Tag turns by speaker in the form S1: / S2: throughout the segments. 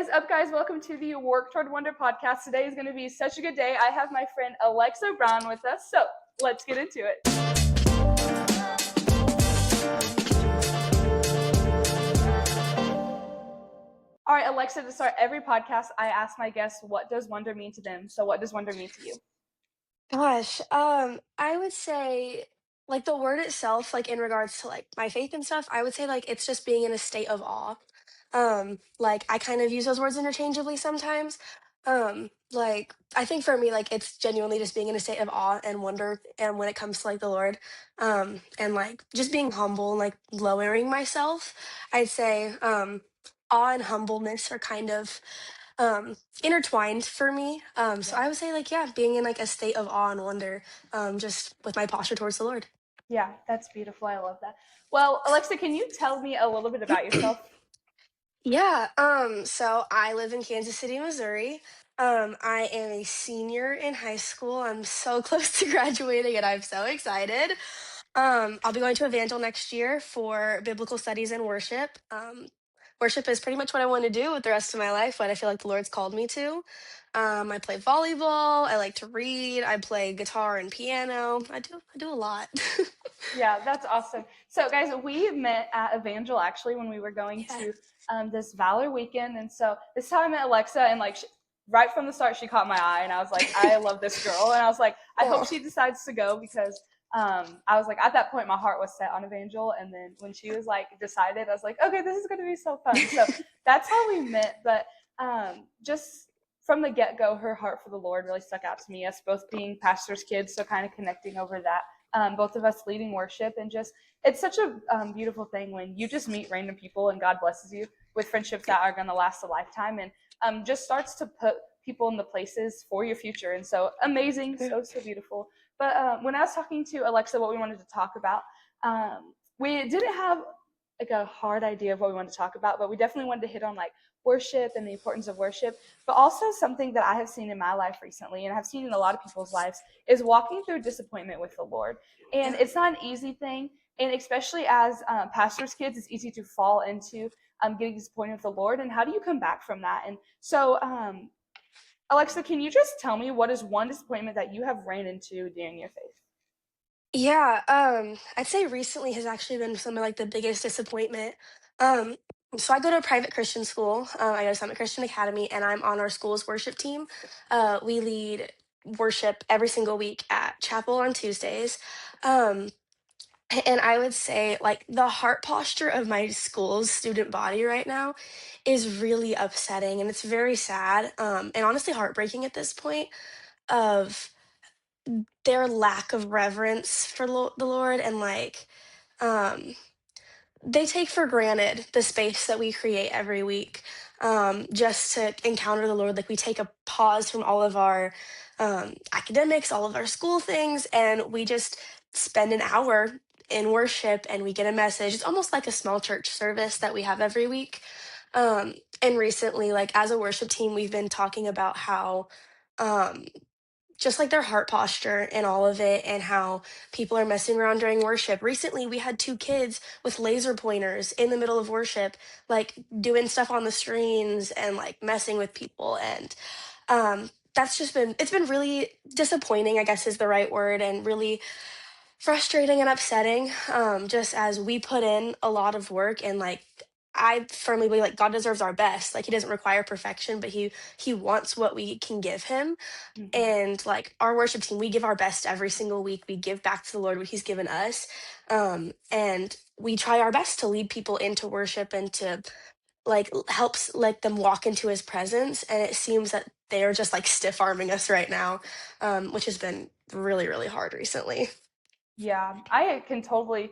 S1: is up, guys? Welcome to the Work Toward Wonder podcast. Today is going to be such a good day. I have my friend Alexa Brown with us, so let's get into it. All right, Alexa, to start every podcast, I ask my guests, what does wonder mean to them? So what does wonder mean to you?
S2: Gosh, I would say like the word itself, like in regards to like my faith and stuff, I would say like it's just being in a state of awe. Like I kind of use those words interchangeably sometimes. Like I think for me, like it's genuinely just being in a state of awe and wonder, and when it comes to like the Lord, and like just being humble and like lowering myself, I'd say awe and humbleness are kind of intertwined for me. So
S1: Yeah.
S2: I would say like yeah, being in like a state of awe and wonder, just with my posture towards the Lord.
S1: Yeah, that's beautiful. I love that. Well, Alexa, can you tell me a little bit about yourself?
S2: Yeah, so I live in Kansas City, Missouri. I am a senior in high school. I'm so close to graduating and I'm so excited. I'll be going to Evangel next year for biblical studies and worship. Worship is pretty much what I want to do with the rest of my life, what I feel like the Lord's called me to. I play volleyball. I like to read. I play guitar and piano. I do a lot.
S1: Yeah, that's awesome. So, guys, we met at Evangel actually when we were going
S2: Yeah.
S1: to this Valor weekend, and so this time I met Alexa, and like right from the start, she caught my eye, and I was like, I love this girl, and I was like, I hope
S2: Oh,
S1: she decides to go because I was like, at that point, my heart was set on Evangel, and then when she was like decided, I was like, okay, this is going to be so fun. So that's how we met, but just from the get-go, her heart for the Lord really stuck out to me. Us both being pastors' kids, so kind of connecting over that. Both of us leading worship, and just it's such a beautiful thing when you just meet random people and God blesses you with friendships that are going to last a lifetime, and just starts to put people in the places for your future. And so amazing, so beautiful. But when I was talking to Alexa what we wanted to talk about, we didn't have like a hard idea of what we wanted to talk about, but we definitely wanted to hit on like worship and the importance of worship, but also something that I have seen in my life recently and have seen in a lot of people's lives is walking through disappointment with the Lord. And
S2: yeah.
S1: it's not an easy thing. And especially as pastors' kids, it's easy to fall into getting disappointed with the Lord. And how do you come back from that? And so, Alexa, can you just tell me what is one disappointment that you have ran into during your faith?
S2: Yeah, I'd say recently has actually been some of like the biggest disappointment. Um, so I go to a private Christian school. I go to Summit Christian Academy, and I'm on our school's worship team. We lead worship every single week at chapel on Tuesdays. Um, and I would say like the heart posture of my school's student body right now is really upsetting, and it's very sad. And honestly heartbreaking at this point of their lack of reverence for the Lord, and like um they take for granted the space that we create every week, just to encounter the Lord. Like we take a pause from all of our academics, all of our school things, and we just spend an hour in worship and we get a message. It's almost like a small church service that we have every week. And recently, like as a worship team, we've been talking about how um just like their heart posture and all of it, and how people are messing around during worship. Recently, we had two kids with laser pointers in the middle of worship, like doing stuff on the screens and like messing with people. And that's just been really disappointing, I guess is the right word, and really frustrating and upsetting, just as we put in a lot of work. And like I firmly believe like God deserves our best. Like he doesn't require perfection, but he wants what we can give him.
S1: Mm-hmm.
S2: And like our worship team, we give our best every single week. We give back to the Lord what he's given us. And we try our best to lead people into worship and to like helps like them walk into his presence. And it seems that they are just like stiff arming us right now, which has been really, really hard recently.
S1: Yeah, I can totally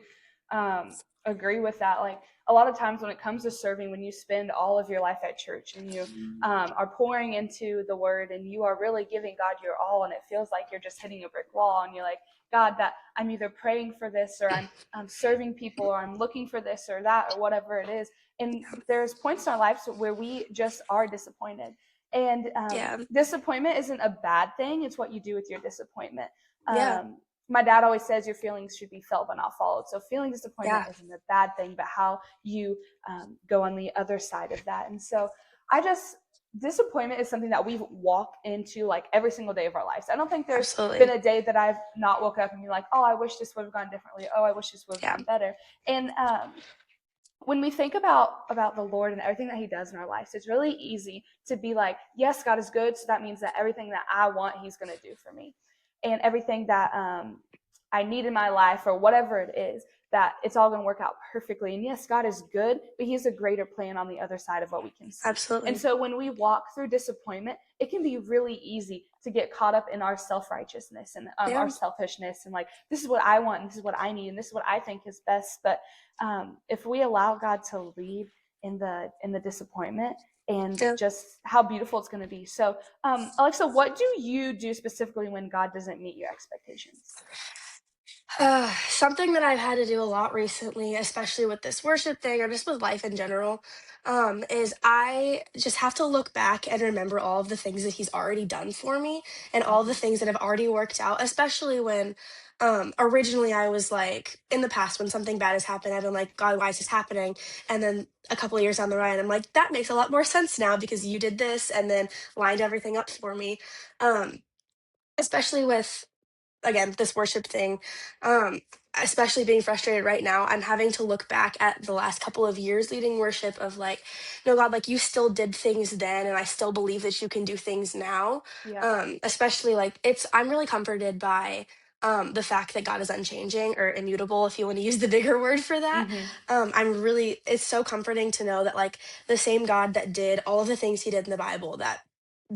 S1: agree with that. Like a lot of times when it comes to serving, when you spend all of your life at church and you are pouring into the word and you are really giving God your all, and it feels like you're just hitting a brick wall, and you're like, God, that I'm either praying for this or I'm serving people or I'm looking for this or that or whatever it is. And there's points in our lives where we just are disappointed. And
S2: Yeah.
S1: disappointment isn't a bad thing. It's what you do with your disappointment.
S2: Yeah.
S1: Um, my dad always says your feelings should be felt but not followed. So feeling disappointment
S2: Yeah.
S1: isn't a bad thing, but how you go on the other side of that. And so disappointment is something that we walk into like every single day of our lives. I don't think there's been
S2: Absolutely.
S1: a day that I've not woke up and be like, oh, I wish this would have gone differently. Oh, I wish this would have
S2: Yeah.
S1: gone better. And when we think about the Lord and everything that He does in our lives, it's really easy to be like, yes, God is good, so that means that everything that I want, He's going to do for me, and everything that I need in my life or whatever it is, that it's all going to work out perfectly. And yes, God is good, but He has a greater plan on the other side of what we can see. And
S2: Absolutely.
S1: so when we walk through disappointment, it can be really easy to get caught up in our self-righteousness and our
S2: Yeah.
S1: selfishness, and like, this is what I want, and this is what I need, and this is what I think is best. But if we allow God to lead in the disappointment, and
S2: Yeah.
S1: just how beautiful it's going to be. So, Alexa, what do you do specifically when God doesn't meet your expectations?
S2: Something that I've had to do a lot recently, especially with this worship thing or just with life in general, is I just have to look back and remember all of the things that he's already done for me and all the
S1: Mm-hmm.
S2: things that have already worked out, especially when originally I was like, in the past, when something bad has happened, I've been like, God, why is this happening? And then a couple of years down the line, I'm like, that makes a lot more sense now because you did this and then lined everything up for me. Um, Especially with again, this worship thing, um, especially being frustrated right now, I'm having to look back at the last couple of years leading worship of like, no, God, like you still did things then, and I still believe that you can do things now.
S1: Yeah.
S2: Especially like I'm really comforted by the fact that God is unchanging or immutable, if you want to use the bigger word for that.
S1: Mm-hmm.
S2: It's so comforting to know that like the same God that did all of the things he did in the Bible, that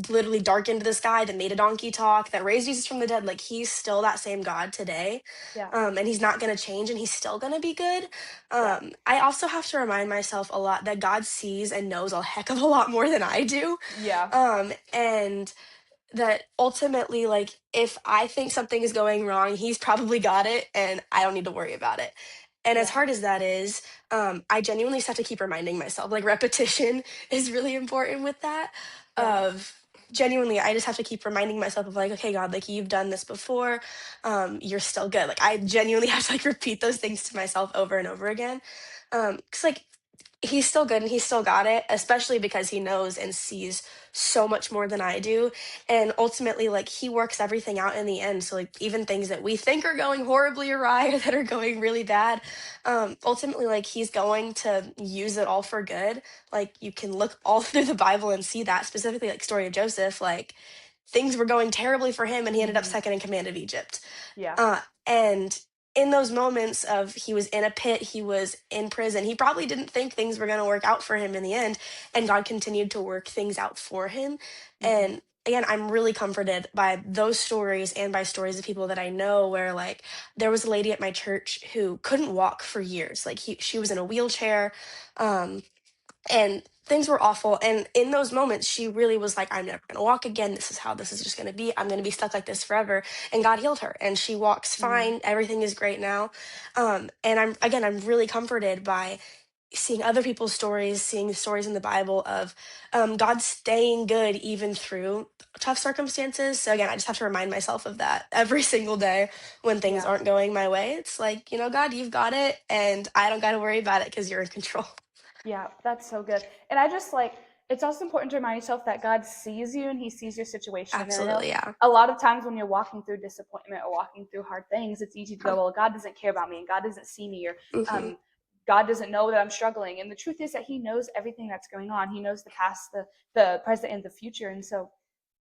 S2: literally darkened the sky, that made a donkey talk, that raised Jesus from the dead, like he's still that same God today.
S1: Yeah.
S2: And he's not going to change and he's still going to be good.
S1: Yeah.
S2: I also have to remind myself a lot that God sees and knows a heck of a lot more than I do.
S1: Yeah.
S2: And that ultimately, like, if I think something is going wrong, he's probably got it and I don't need to worry about it. And as
S1: Yeah.
S2: hard as that is, I genuinely just have to keep reminding myself, like, repetition is really important with that.
S1: Yeah.
S2: Of genuinely, I just have to keep reminding myself of, like, okay, God, like, you've done this before. You're still good. Like, I genuinely have to, like, repeat those things to myself over and over again. Because, like, he's still good and he's still got it, especially because he knows and sees so much more than I do. And ultimately, like, he works everything out in the end. So, like, even things that we think are going horribly awry or that are going really bad, ultimately, like, he's going to use it all for good. Like, you can look all through the Bible and see that, specifically, like, story of Joseph, like, things were going terribly for him and he ended up
S1: Mm-hmm.
S2: second in command of Egypt.
S1: Yeah.
S2: And in those moments of he was in a pit, he was in prison, he probably didn't think things were going to work out for him in the end. And God continued to work things out for him.
S1: Mm-hmm.
S2: And again, I'm really comforted by those stories and by stories of people that I know where, like, there was a lady at my church who couldn't walk for years. Like, she was in a wheelchair. Um, and things were awful, and in those moments she really was like, I'm never going to walk again, this is how this is just going to be, I'm going to be stuck like this forever. And God healed her and she walks
S1: Mm.
S2: fine, everything is great now. And I'm really comforted by seeing other people's stories, seeing stories in the Bible of God staying good even through tough circumstances. So again, I just have to remind myself of that every single day when things
S1: Yeah.
S2: aren't going my way. It's like, God, you've got it and I don't got to worry about it because you're in control.
S1: Yeah, that's so good. And I just like, it's also important to remind yourself that God sees you and He sees your situation. And I know
S2: Absolutely, yeah.
S1: a lot of times when you're walking through disappointment or walking through hard things, it's easy to go, well, God doesn't care about me and God doesn't see me, or
S2: Hmm.
S1: um, God doesn't know that I'm struggling. And the truth is that He knows everything that's going on. He knows the past, the present, and the future. And so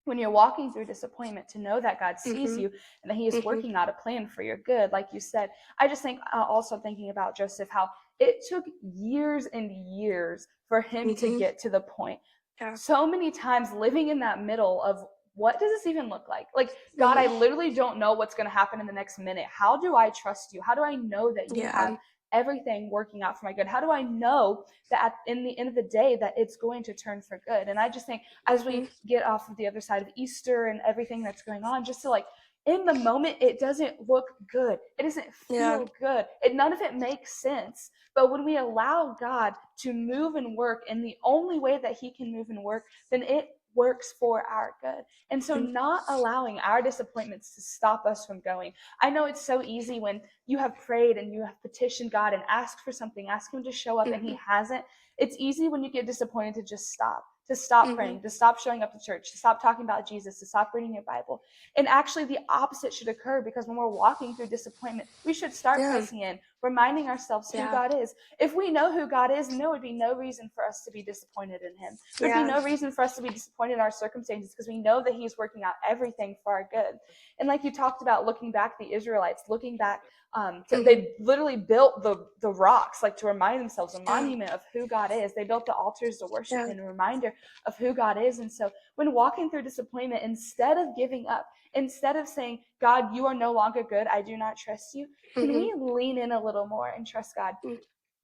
S1: when you're walking through disappointment, to know that God sees
S2: Hmm.
S1: you and that He is
S2: Hmm.
S1: working out a plan for your good, like you said. I just think, also thinking about Joseph, how it took years and years for him to
S2: Hmm.
S1: get to the point.
S2: Yeah.
S1: So many times living in that middle of, what does this even look like? Like, God, I
S2: Hmm.
S1: literally don't know what's going to happen in the next minute. How do I trust you? How do I know that you have
S2: Yeah.
S1: everything working out for my good? How do I know that in the end of the day that it's going to turn for good? And I just think, as
S2: Hmm.
S1: we get off of the other side of Easter and everything that's going on, just to like, in the moment, it doesn't look good. It doesn't
S2: Yeah.
S1: feel good. None of it makes sense. But when we allow God to move and work in the only way that He can move and work, then it works for our good. And so,
S2: Mm.
S1: not allowing our disappointments to stop us from going. I know it's so easy when you have prayed and you have petitioned God and asked for something, ask Him to show up, and He
S2: Mhm.
S1: hasn't. It's easy when you get disappointed to just stop, to stop
S2: Mhm.
S1: praying, to stop showing up to church, to stop talking about Jesus, to stop reading your Bible. And actually, the opposite should occur, because when we're walking through disappointment, we should start
S2: Yeah.
S1: pressing in, reminding ourselves who
S2: Yeah.
S1: God is. If we know who God is, then there would be no reason for us to be disappointed in Him. There'd be
S2: Yeah.
S1: no reason for us to be disappointed in our circumstances, because we know that He's working out everything for our good. And like you talked about, looking back, the Israelites, looking back,
S2: Mhm.
S1: they literally built the rocks, like to remind themselves, a
S2: Yeah.
S1: monument of who God is. They built the altars to worship
S2: Yeah.
S1: Him, a reminder of who God is. And so when walking through disappointment, instead of giving up, instead of saying, God, you are no longer good, I do not trust you, can
S2: Mhm.
S1: we lean in a little more and trust God?
S2: Mm.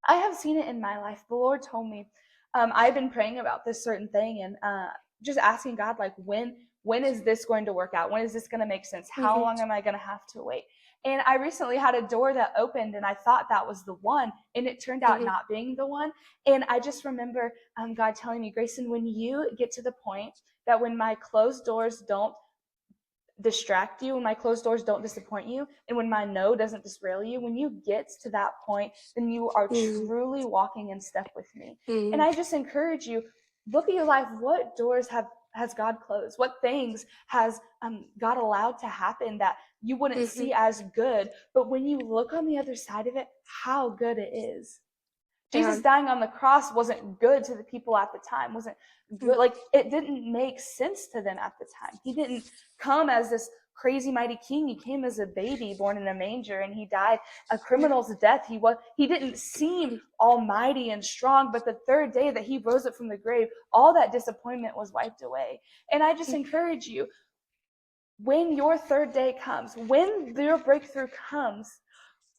S1: I have seen it in my life. The Lord told me, I've been praying about this certain thing, and just asking God, like, when is this going to work out? When is this going to make sense? How
S2: Mhm.
S1: long am I going to have to wait? And I recently had a door that opened, and I thought that was the one, and it turned out
S2: Mhm.
S1: not being the one. And I just remember God telling me, Grayson, when you get to the point that when my closed doors don't distract you, when my closed doors don't disappoint you, and when my no doesn't derail you, when you get to that point, then you are
S2: Mhm.
S1: truly walking in step with me. And
S2: Mhm.
S1: I just encourage you, look at your life. What doors has God closed? What things has God allowed to happen that you wouldn't
S2: Mhm.
S1: see as good? But when you look on the other side of it, how good it is.
S2: Yeah.
S1: Jesus dying on the cross wasn't good to the people at the time, wasn't
S2: Mm.
S1: good. Like, it didn't make sense to them at the time. He didn't come as this crazy mighty king. He came as a baby born in a manger, and he died a
S2: Yeah.
S1: criminal's death. He didn't seem
S2: Mm.
S1: almighty and strong, but the third day that he rose up from the grave, all that disappointment was wiped away. And I just
S2: Mm.
S1: encourage you, when your third day comes, when your breakthrough comes,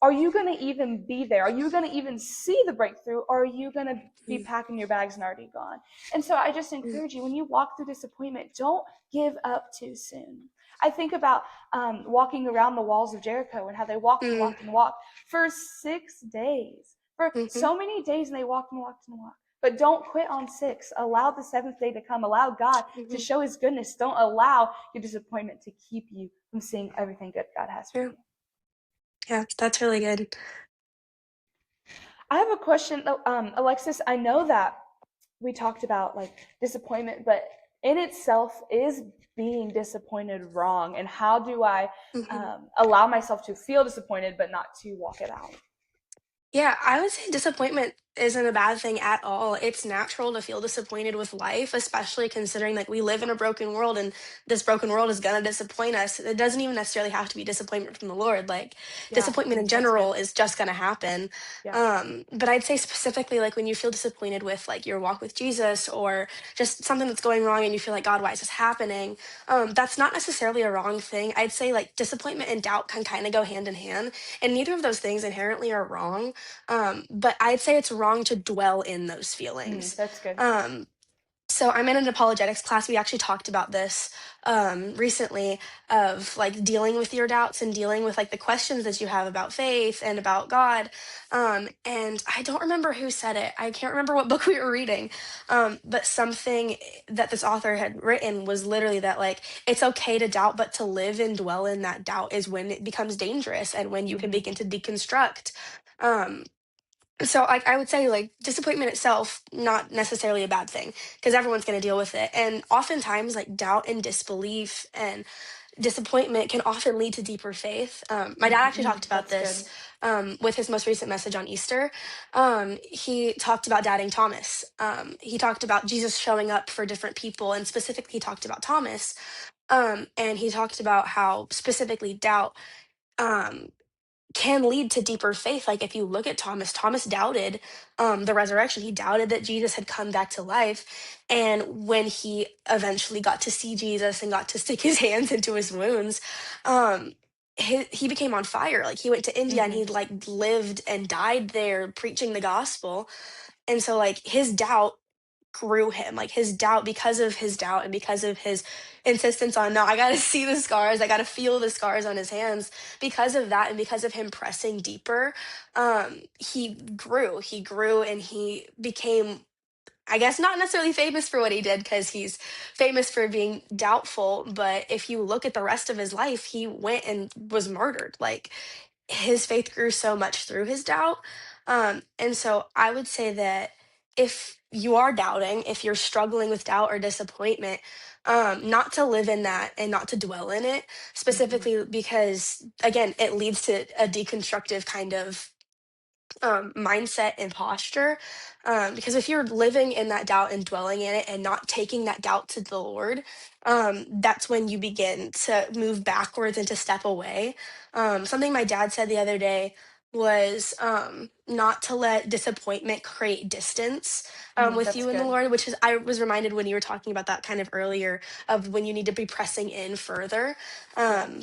S1: are you going to even be there? Are you going to even see the breakthrough? Or are you going to be
S2: Mm.
S1: packing your bags and already gone? And so I just
S2: Mm.
S1: encourage you, when you walk through disappointment, don't give up too soon. I think about walking around the walls of Jericho, and how they walked and
S2: Mm.
S1: walked and walked for 6 days, for
S2: Mhm.
S1: so many days, and they walked and walked and walked. But don't quit on 6. Allow the seventh day to come. Allow God to
S2: Mhm.
S1: show His goodness. Don't allow your disappointment to keep you from seeing everything good God has for
S2: Yeah.
S1: you.
S2: Yeah. That's really good.
S1: I have a question, Alexis. I know that we talked about like disappointment, but in itself, is being disappointed wrong? And how do I
S2: Mhm.
S1: allow myself to feel disappointed but not to walk it out?
S2: Yeah, I would say disappointment isn't a bad thing at all. It's natural to feel disappointed with life, especially considering like we live in a broken world and this broken world is gonna disappoint us. It doesn't even necessarily have to be disappointment from the Lord. Like
S1: Yeah,
S2: disappointment in
S1: that's good.
S2: general is just gonna happen.
S1: Yeah.
S2: But I'd say specifically like when you feel disappointed with like your walk with Jesus or just something that's going wrong and you feel like God, why is this happening? That's not necessarily a wrong thing. I'd say like disappointment and doubt can kind of go hand in hand, and neither of those things inherently are wrong, but I'd say it's wrong to dwell in those feelings.
S1: That's good.
S2: Um, so I'm in an apologetics class. We actually talked about this recently of like dealing with your doubts and dealing with like the questions that you have about faith and about God. And I don't remember who said it. I can't remember what book we were reading. But something that this author had written was literally that like it's okay to doubt, but to live and dwell in that doubt is when it becomes dangerous and when you can
S1: Hmm.
S2: begin to deconstruct. Um, so like I would say like disappointment itself not necessarily a bad thing because everyone's going to deal with it, and oftentimes like doubt and disbelief and disappointment can often lead to deeper faith. My dad actually talked about
S1: That's
S2: this
S1: good.
S2: with his most recent message on Easter. He talked about doubting Thomas. He talked about Jesus showing up for different people, and specifically he talked about Thomas. And he talked about how specifically doubt um, can lead to deeper faith. Like if you look at Thomas, Thomas doubted the resurrection. He doubted that Jesus had come back to life. And when he eventually got to see Jesus and got to stick his hands into his wounds, um, he became on fire. Like he went to India and
S1: Hmm.
S2: he like lived and died there preaching the gospel. And so like his doubt grew him, like his doubt, because of his doubt and because of his insistence on no, I gotta see the scars, I gotta feel the scars on his hands. Because of that and because of him pressing deeper, he grew and he became, I guess, not necessarily famous for what he did because he's famous for being doubtful, but if you look at the rest of his life, he went and was murdered. Like his faith grew so much through his doubt. And so I would say that if you are doubting, if you're struggling with doubt or disappointment, not to live in that and not to dwell in it,
S1: Hmm.
S2: specifically because, again, it leads to a deconstructive kind of mindset and posture. Because if you're living in that doubt and dwelling in it and not taking that doubt to the Lord, that's when you begin to move backwards and to step away. Something my dad said the other day was not to let disappointment create distance with
S1: That's
S2: you and the
S1: good.
S2: Lord, which is, I was reminded when you were talking about that kind of earlier, of when you need to be pressing in further.
S1: Yeah.
S2: Um,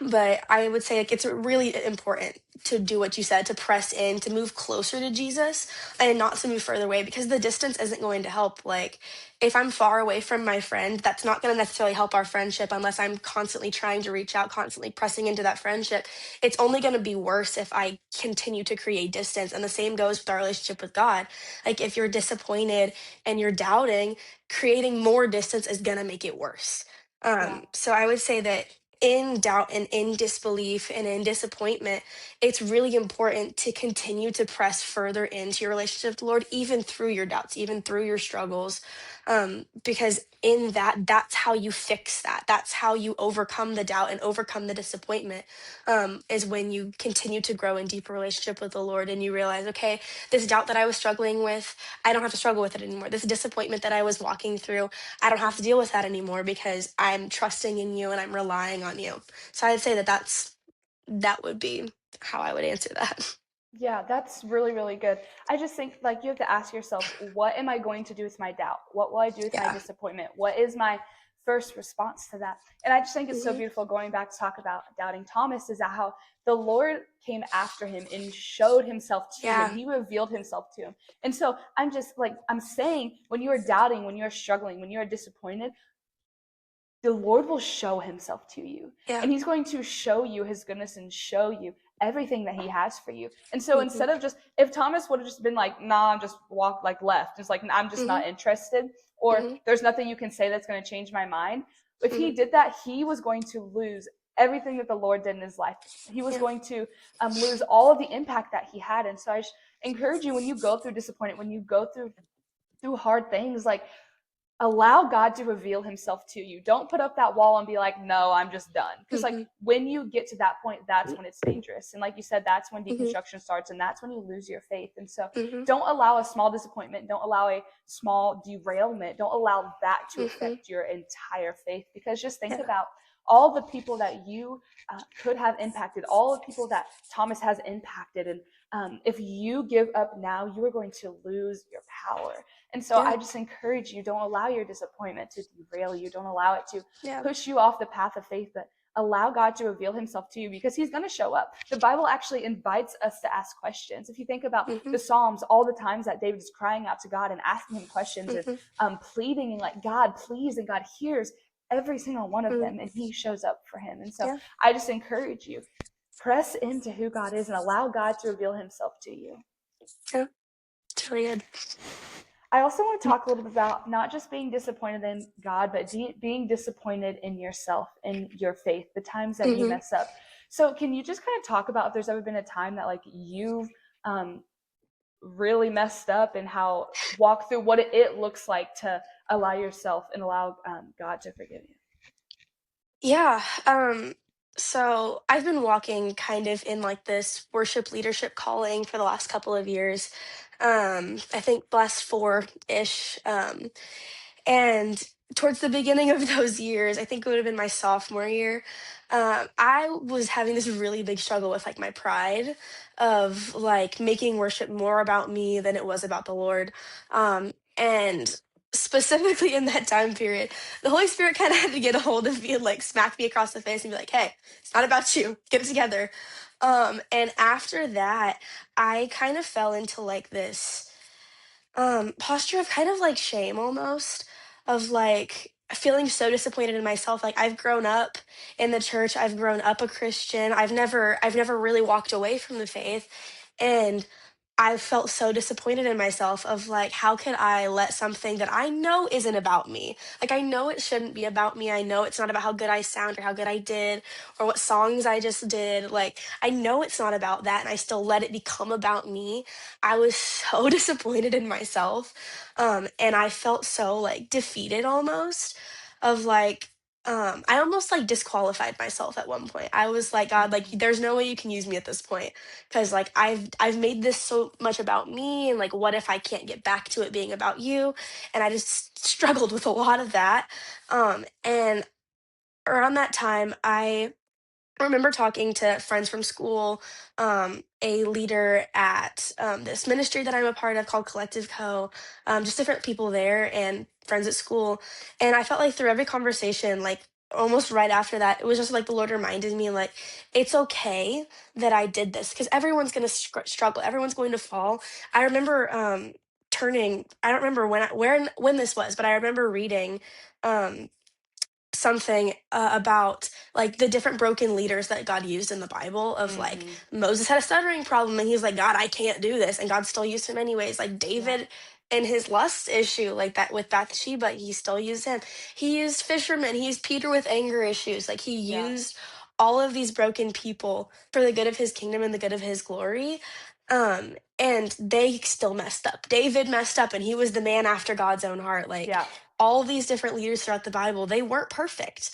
S2: but I would say like it's really important to do what you said, to press in, to move closer to Jesus and not to move further away, because the distance isn't going to help. Like if I'm far away from my friend, that's not going to necessarily help our friendship unless I'm constantly trying to reach out, constantly pressing into that friendship. It's only going to be worse if I continue to create distance. And the same goes with our relationship with God. Like if you're disappointed and you're doubting, creating more distance is going to make it worse.
S1: Yeah.
S2: So I would say that in doubt and in disbelief and in disappointment, it's really important to continue to press further into your relationship with the Lord, even through your doubts, even through your struggles. Because in that, that's how you fix that. That's how you overcome the doubt and overcome the disappointment, is when you continue to grow in deeper relationship with the Lord and you realize, okay, this doubt that I was struggling with, I don't have to struggle with it anymore. This disappointment that I was walking through, I don't have to deal with that anymore because I'm trusting in you and I'm relying on you. So I'd say that that would be how I would answer that.
S1: Yeah, that's really, really good. I just think like you have to ask yourself, what am I going to do with my doubt? What will I do with my
S2: Yeah.
S1: disappointment? What is my first response to that? And I just think it's so
S2: Hmm.
S1: beautiful going back to talk about doubting Thomas is that how the Lord came after him and showed himself to him.
S2: Yeah.
S1: He revealed himself to him. And so I'm just like, I'm saying when you are doubting, when you're struggling, when you're disappointed, the Lord will show himself to you.
S2: Yeah.
S1: And he's going to show you his goodness and show you everything that he has for you. And so
S2: Hmm.
S1: instead of just, if Thomas would have just been like, nah, I'm just walk like left, just like, I'm just
S2: Hmm.
S1: not interested, or
S2: Hmm.
S1: there's nothing you can say that's going to change my mind. If he
S2: Hmm.
S1: did that, he was going to lose everything that the Lord did in his life. He was
S2: Yeah.
S1: going to lose all of the impact that he had. And so I just encourage you when you go through disappointment, when you go through hard things, like allow God to reveal himself to you. Don't put up that wall and be like, no, I'm just done. Because, like,
S2: Hmm.
S1: when you get to that point, that's when it's dangerous. And, like you said, that's when
S2: Hmm.
S1: deconstruction starts and that's when you lose your faith. And so,
S2: Hmm.
S1: don't allow a small disappointment, don't allow a small derailment, don't allow that to
S2: Hmm.
S1: affect your entire faith. Because just think
S2: Yeah.
S1: about all the people that you could have impacted, all the people that Thomas has impacted. And if you give up now, you are going to lose your power. And so
S2: Yeah.
S1: I just encourage you, don't allow your disappointment to derail you. Don't allow it to
S2: Yeah.
S1: push you off the path of faith, but allow God to reveal himself to you because he's going to show up. The Bible actually invites us to ask questions. If you think about
S2: Hmm.
S1: the Psalms, all the times that David is crying out to God and asking him questions and
S2: Hmm.
S1: pleading and like, God, please, and God hears every single one of
S2: Hmm.
S1: them and he shows up for him. And so
S2: Yeah.
S1: I just encourage you, press into who God is and allow God to reveal himself to you.
S2: Yeah. It's really good.
S1: I also want to talk a little bit about not just being disappointed in God, but being disappointed in yourself and your faith, the times that you
S2: Hmm.
S1: mess up. So, can you just kind of talk about if there's ever been a time that like you've um, really messed up and how walk through what it looks like to allow yourself and allow God to forgive you?
S2: Yeah. So I've been walking kind of in like this worship leadership calling for the last couple of years. I think last 4-ish. And towards the beginning of those years, I think it would have been my sophomore year, I was having this really big struggle with like my pride of like making worship more about me than it was about the Lord. And specifically in that time period, the Holy Spirit kind of had to get a hold of me and like smack me across the face and be like, hey, it's not about you, get it together. And after that, I kind of fell into like this posture of kind of like shame almost, of like feeling so disappointed in myself. Like I've grown up in the church, I've grown up a Christian. I've never really walked away from the faith. And I felt so disappointed in myself of like, how could I let something that I know isn't about me? Like, I know it shouldn't be about me. I know it's not about how good I sound or how good I did or what songs I just did. Like, I know it's not about that, and I still let it become about me. I was so disappointed in myself. And I felt so like defeated almost of like, I almost like disqualified myself at one point. I was like, God, like,
S1: Mm,
S2: there's no way you can use me at this point because like I've made this so much about me, and like what if I can't get back to it being about you? And I just struggled with a lot of that. And around that time I remember talking to friends from school, a leader at this ministry that I'm a part of called Collective Co, just different people there and friends at school. And I felt like through every conversation, like almost right after that, it was just like the Lord reminded me, like, it's okay that I did this because everyone's going to struggle, everyone's going to fall. I remember I don't remember when this was, but I remember reading. Um, Something about like the different broken leaders that God used in the Bible of like
S1: mhm.
S2: Moses had a stuttering problem and he's like, God, I can't do this, and God still used him anyways. Like
S1: Yeah.
S2: David and his lust issue like that with Bathsheba, he still used him. He used fishermen, he used Peter with anger issues. Like he
S1: Yeah.
S2: used all of these broken people for the good of his kingdom and the good of his glory. And they still messed up. David messed up and he was the man after God's own heart. Like
S1: Yeah.
S2: all of these different leaders throughout the Bible, they weren't perfect.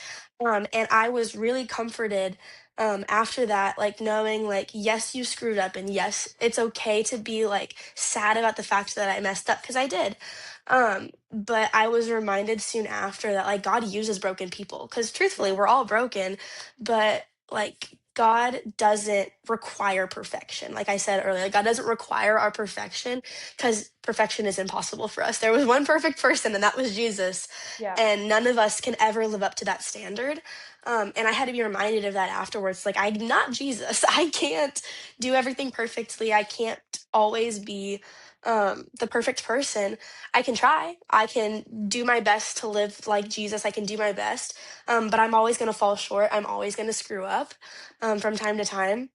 S2: And I was really comforted after that, like knowing like, yes, you screwed up, and yes, it's okay to be like sad about the fact that I messed up because I did. But I was reminded soon after that like God uses broken people because truthfully,
S1: Yeah.
S2: we're all broken, but like God doesn't require perfection. Like I said earlier, like God doesn't require our perfection because perfection is impossible for us. There was one perfect person, and that was Jesus.
S1: Yeah.
S2: And none of us can ever live up to that standard. And I had to be reminded of that afterwards. Like, I'm not Jesus. I can't do everything perfectly. I can't always be the perfect person. I can try. I can do my best to live like Jesus. I can do my best. But I'm always going to fall short. I'm always going to screw up from time to time.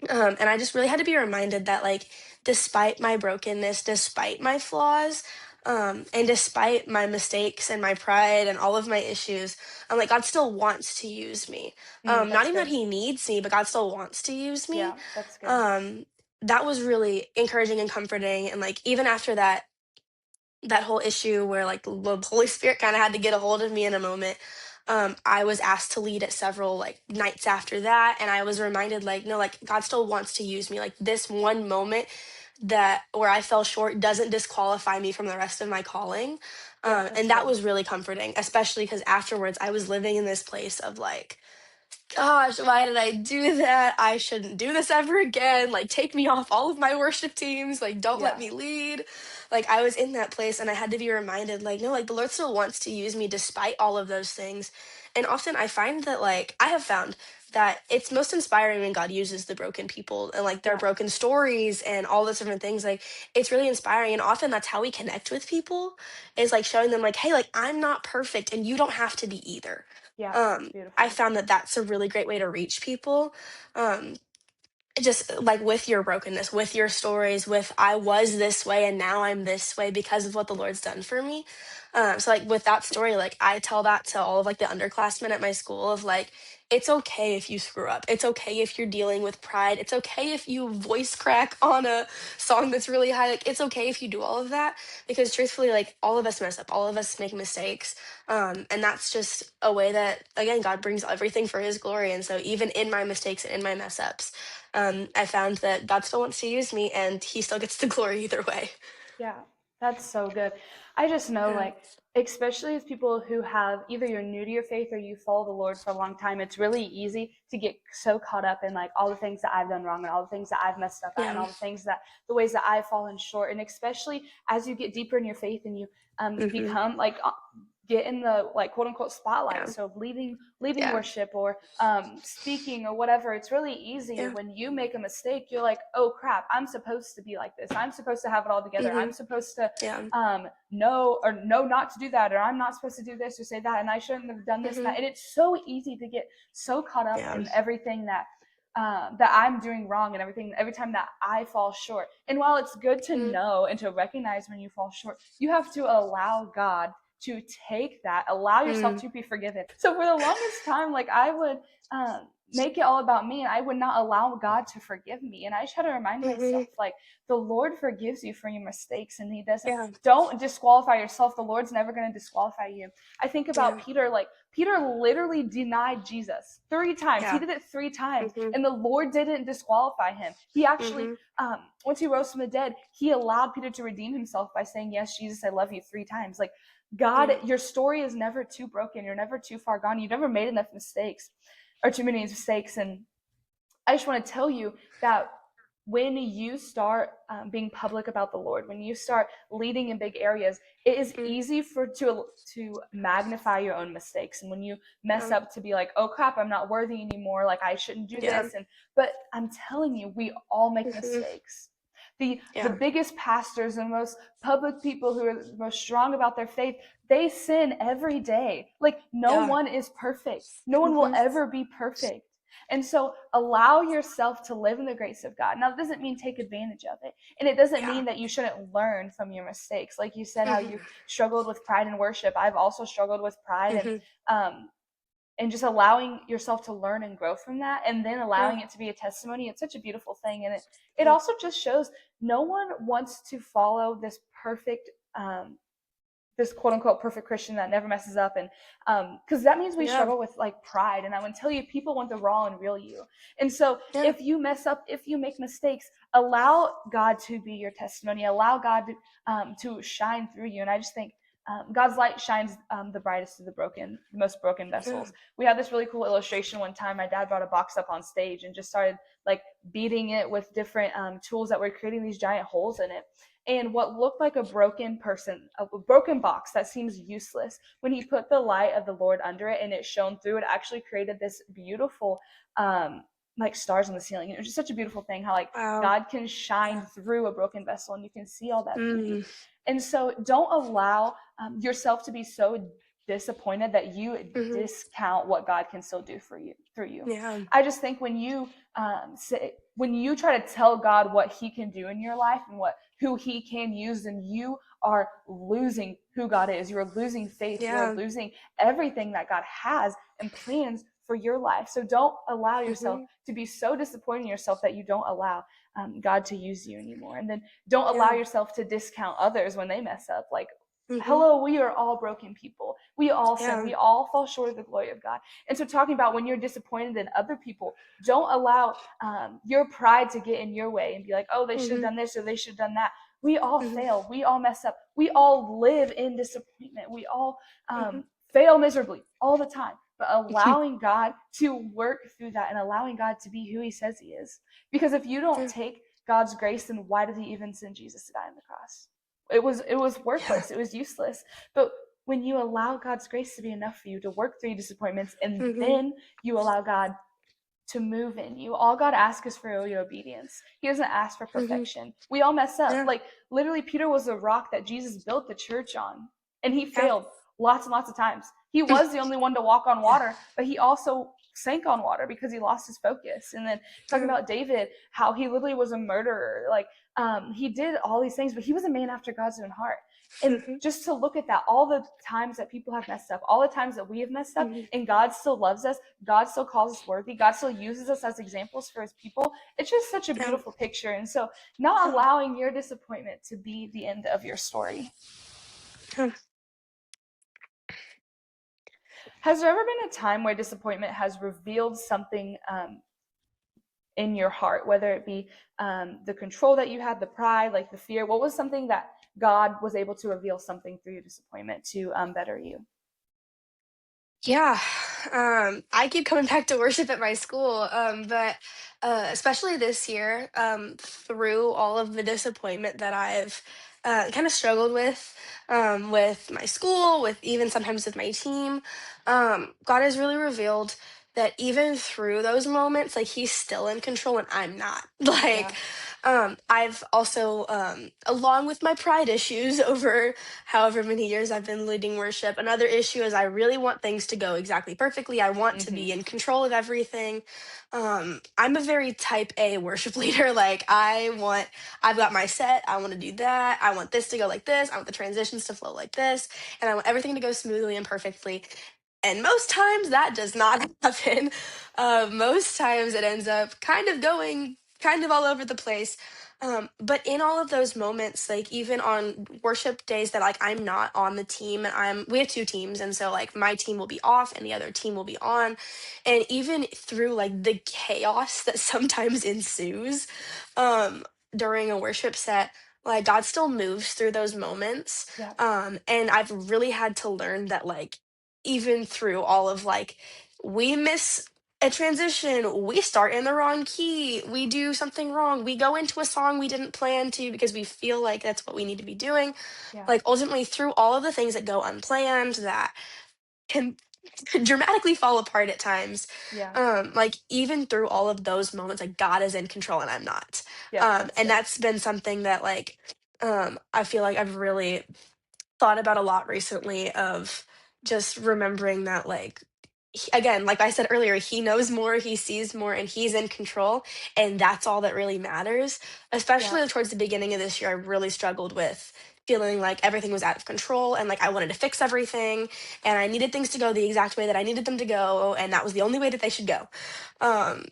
S2: And I just really had to be reminded that, like, despite my brokenness, despite my flaws, and despite my mistakes and my pride and all of my issues, like, God still wants to use me. Not
S1: That's
S2: even that
S1: good.
S2: He needs me, but God still wants to use me.
S1: Yeah, that's good.
S2: Um, that was really encouraging and comforting. And, like, even after that whole issue where like the Holy Spirit kind of had to get a hold of me in a moment. I was asked to lead at several like nights after that, and I was reminded like, no, like God still wants to use me. Like this one moment that where I fell short doesn't disqualify me from the rest of my calling.
S1: Yeah, that's
S2: And that
S1: good.
S2: was really comforting, especially because afterwards I was living in this place of like, gosh, why did I do that? I shouldn't do this ever again. Like, take me off all of my worship teams. Like, don't let
S1: Yeah.
S2: me lead. Like, I was in that place and I had to be reminded, like, no, like, the Lord still wants to use me despite all of those things. And often I find that, like, I have found that it's most inspiring when God uses the broken people and, like, their
S1: Yeah.
S2: broken stories and all those different things. Like, it's really inspiring. And often that's how we connect with people is, like, showing them, like, hey, like, I'm not perfect and you don't have to be either.
S1: Yeah, that's
S2: I
S1: beautiful.
S2: found that that's a really great way to reach people. Um, just like with your brokenness, with your stories, with I was this way and now I'm this way because of what the Lord's done for me. So like with that story, like I tell that to all of like the underclassmen at my school of like, it's okay if you screw up. It's okay if you're dealing with pride. It's okay if you voice crack on a song that's really high. Like it's okay if you do all of that because truthfully, like all of us mess up, all of us make mistakes. And that's just a way that again God brings everything for His glory. And so even in my mistakes and in my mess ups, I found that God still wants to use me and He still gets the glory either way.
S1: Yeah, that's so good. I just know,
S2: Yeah.
S1: like, especially as people who have either you're new to your faith or you follow the Lord for a long time, it's really easy to get so caught up in like all the things that I've done wrong and all the things that I've messed up at and
S2: Yeah.
S1: all the things that the ways that I've fallen short. And especially as you get deeper in your faith and you
S2: Hmm.
S1: become like get in the like quote unquote spotlight,
S2: Yeah.
S1: so leading
S2: Yeah.
S1: worship or speaking or whatever, it's really easy
S2: Yeah.
S1: when you make a mistake. You're like, oh crap, I'm supposed to be like this, I'm supposed to have it all together,
S2: Hmm.
S1: I'm supposed to
S2: Yeah.
S1: know not to do that, or I'm not supposed to do this or say that, and I shouldn't have done this and
S2: Hmm.
S1: that. And it's so easy to get so caught up
S2: Yeah.
S1: in everything that that I'm doing wrong and everything, every time that I fall short. And while it's good to
S2: Mm,
S1: know and to recognize when you fall short, you have to allow God to take that, allow yourself
S2: mm,
S1: to be forgiven. So for the longest time, like I would make it all about me and I would not allow God to forgive me. And I just had to remind
S2: mhm.
S1: myself, like, the Lord forgives you for your mistakes and He doesn't.
S2: Yeah,
S1: Don't disqualify yourself. The Lord's never going to disqualify you. I think about
S2: yeah,
S1: Peter, like, Peter literally denied Jesus 3 times. He
S2: yeah.
S1: did it 3 times,
S2: Mhm,
S1: and the Lord didn't disqualify him. He actually,
S2: mhm,
S1: once He rose from the dead, He allowed Peter to redeem himself by saying, "Yes, Jesus, I love you," 3 times. Like, God,
S2: yeah,
S1: your story is never too broken. You're never too far gone. You've never made enough mistakes or too many mistakes. And I just want to tell you that when you start being public about the Lord, when you start leading in big areas, it is
S2: mm,
S1: easy for to magnify your own mistakes. And when you mess
S2: yeah,
S1: up, to be like, "Oh crap, I'm not worthy anymore. Like I shouldn't do
S2: yeah,
S1: this." And but I'm telling you, we all make
S2: mhm,
S1: mistakes. The
S2: yeah,
S1: biggest pastors and most public people who are the most strong about their faith, they sin every day. Like no
S2: yeah,
S1: one is perfect. No one will
S2: mhm,
S1: ever be perfect. And so allow yourself to live in the grace of God. Now, it doesn't mean take advantage of it. And it doesn't
S2: yeah,
S1: mean that you shouldn't learn from your mistakes. Like you said, how you
S2: mhm,
S1: struggled with pride in worship. I've also struggled with pride
S2: mhm,
S1: um, and just allowing yourself to learn and grow from that and then
S2: yeah,
S1: allowing it to be a testimony. It's such a beautiful thing. And it
S2: yeah,
S1: also just shows no one wants to follow this perfect this quote unquote perfect Christian that never messes up. And because that means we
S2: yeah,
S1: struggle with like pride. And I would tell you, people want the raw and real you. And so
S2: yeah,
S1: if you mess up, if you make mistakes, allow God to be your testimony, allow God to shine through you. And I just think God's light shines the brightest to the broken, the most broken
S2: yeah,
S1: vessels. We had this really cool illustration one time. My dad brought a box up on stage and just started like beating it with different tools that were creating these giant holes in it. And what looked like a broken box that seems useless, when he put the light of the Lord under it and it shone through, it actually created this beautiful like stars on the ceiling. And it was just such a beautiful thing how like
S2: wow,
S1: God can shine
S2: yeah,
S1: through a broken vessel and you can see all that beauty.
S2: mm,
S1: And so don't allow yourself to be so disappointed that you
S2: mhm,
S1: discount what God can still do for you through you.
S2: yeah,
S1: I just think when you try to tell God what He can do in your life and what who He can use, then you are losing who God is. You are losing faith. You are
S2: yeah,
S1: losing everything that God has and plans for your life. So don't allow yourself
S2: mhm,
S1: to be so disappointed in yourself that you don't allow God to use you anymore. And then don't allow
S2: yeah,
S1: yourself to discount others when they mess up. Like,
S2: mhm,
S1: hello, we are all broken people. We all sin.
S2: yeah,
S1: We all fall short of the glory of God. And so, talking about when you're disappointed in other people, don't allow your pride to get in your way and be like, oh, they should have
S2: mhm,
S1: done this or they should have done that. We all
S2: mhm,
S1: fail. We all mess up. We all live in disappointment. We all
S2: mhm,
S1: fail miserably all the time. But allowing God to work through that and allowing God to be who He says He is. Because if you don't
S2: yeah,
S1: take God's grace, then why did He even send Jesus to die on the cross? It was
S2: yeah,
S1: worthless. It was useless. But when you allow God's grace to be enough for you to work through your disappointments, and
S2: mhm,
S1: then you allow God to move in you. All God asks is for your obedience. He doesn't ask for
S2: mhm,
S1: perfection. We all mess up.
S2: yeah,
S1: Like literally, Peter was a rock that Jesus built the church on, and he
S2: yeah,
S1: failed lots and lots of times. He was the only one to walk on
S2: yeah,
S1: water, but he also sank on water because he lost his focus. And then talking
S2: yeah,
S1: about David, how he literally was a murderer. Like he did all these things, but he was a man after God's own heart. And
S2: mhm,
S1: just to look at that, all the times that people have messed up, all the times that we have messed up,
S2: mhm,
S1: and God still loves us, God still calls us worthy, God still uses us as examples for His people. It's just such a
S2: yeah,
S1: beautiful picture. And so, not
S2: yeah,
S1: allowing your disappointment to be the end of your story.
S2: yeah.
S1: Has there ever been a time where disappointment has revealed something in your heart, whether it be the control that you had, the pride, like the fear? What was something that God was able to reveal something through your disappointment to better you?
S2: Yeah, I keep coming back to worship at my school, but especially this year, through all of the disappointment that I've kind of struggled with my school, with even sometimes with my team, God has really revealed that even through those moments, like He's still in control and I'm not. Like,
S1: Yeah.
S2: I've also, along with my pride issues over however many years I've been leading worship, another issue is I really want things to go exactly perfectly. I want to be
S1: Mhm.
S2: in control of everything. I'm a very type A worship leader. Like, I've got my set. I want to do that. I want this to go like this. I want the transitions to flow like this. And I want everything to go smoothly and perfectly. And most times that does not happen. Most times it ends up kind of going kind of all over the place. But in all of those moments, like even on worship days that like I'm not on the team and we have two teams, and so like my team will be off and the other team will be on. And even through like the chaos that sometimes ensues um during a worship set, like God still moves through those moments.
S1: Yeah.
S2: And I've really had to learn that like even through all of like we miss a transition, we start in the wrong key, we do something wrong, we go into a song we didn't plan to because we feel like that's what we need to be doing.
S1: Yeah.
S2: Like ultimately through all of the things that go unplanned that can dramatically fall apart at times,
S1: Yeah.
S2: like even through all of those moments, like God is in control and I'm not.
S1: Yep, that's
S2: And
S1: good.
S2: that's been something that like I feel like I've really thought about a lot recently, of just remembering that like again, like I said earlier, he knows more, he sees more, and he's in control, and that's all that really matters.
S1: Yeah.
S2: Especially towards the beginning of this year, I really struggled with feeling like everything was out of control and like I wanted to fix everything and I needed things to go the exact way that I needed them to go, and that was the only way that they should go. um